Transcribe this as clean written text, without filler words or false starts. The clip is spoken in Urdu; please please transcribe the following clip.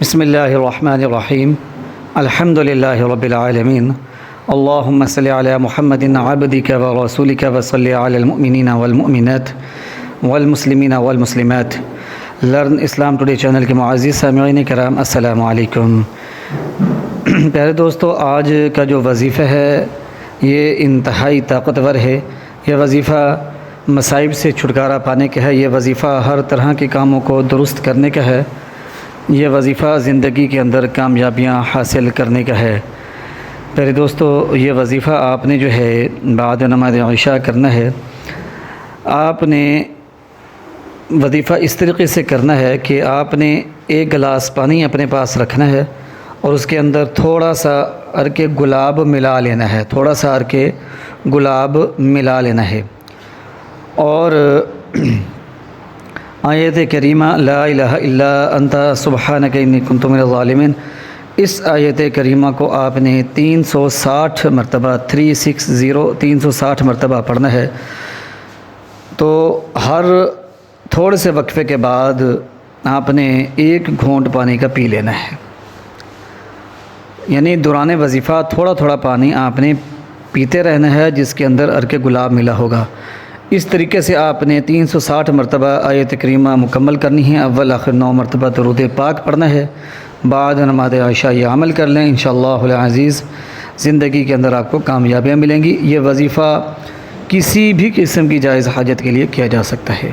بسم اللہ الرحمن الرحیم الحمد للہ رب العالمین اللہم صلی علی محمد عبدک و رسولک و صلی علی المؤمنین والمؤمنات والمسلمین والمسلمات۔ لرن اسلام ٹوڈے چینل کے معزز سامعین کرام، السلام علیکم۔ پیارے دوستو، آج کا جو وظیفہ ہے یہ انتہائی طاقتور ہے۔ یہ وظیفہ مصائب سے چھٹکارا پانے کا ہے، یہ وظیفہ ہر طرح کے کاموں کو درست کرنے کا ہے، یہ وظیفہ زندگی کے اندر کامیابیاں حاصل کرنے کا ہے۔ پیارے دوستو، یہ وظیفہ آپ نے جو ہے بعد نماز عشاء کرنا ہے۔ آپ نے وظیفہ اس طریقے سے کرنا ہے کہ آپ نے ایک گلاس پانی اپنے پاس رکھنا ہے اور اس کے اندر تھوڑا سا عرق گلاب ملا لینا ہے، تھوڑا سا عرق گلاب ملا لینا ہے، اور آیت کریمہ لا الہ الا انت سبحانک انی کنت من الظالمین، اس آیت کریمہ کو آپ نے 360 مرتبہ 360 مرتبہ پڑھنا ہے۔ تو ہر تھوڑے سے وقفے کے بعد آپ نے ایک گھونٹ پانی کا پی لینا ہے، یعنی دوران وظیفہ تھوڑا تھوڑا پانی آپ نے پیتے رہنا ہے جس کے اندر عرق گلاب ملا ہوگا۔ اس طریقے سے آپ نے 360 مرتبہ آیت کریمہ مکمل کرنی ہے۔ اول آخر 9 مرتبہ درود پاک پڑھنا ہے۔ بعد نماز عشاء یہ عمل کر لیں، انشاءاللہ العزیز زندگی کے اندر آپ کو کامیابیاں ملیں گی۔ یہ وظیفہ کسی بھی قسم کی جائز حاجت کے لیے کیا جا سکتا ہے۔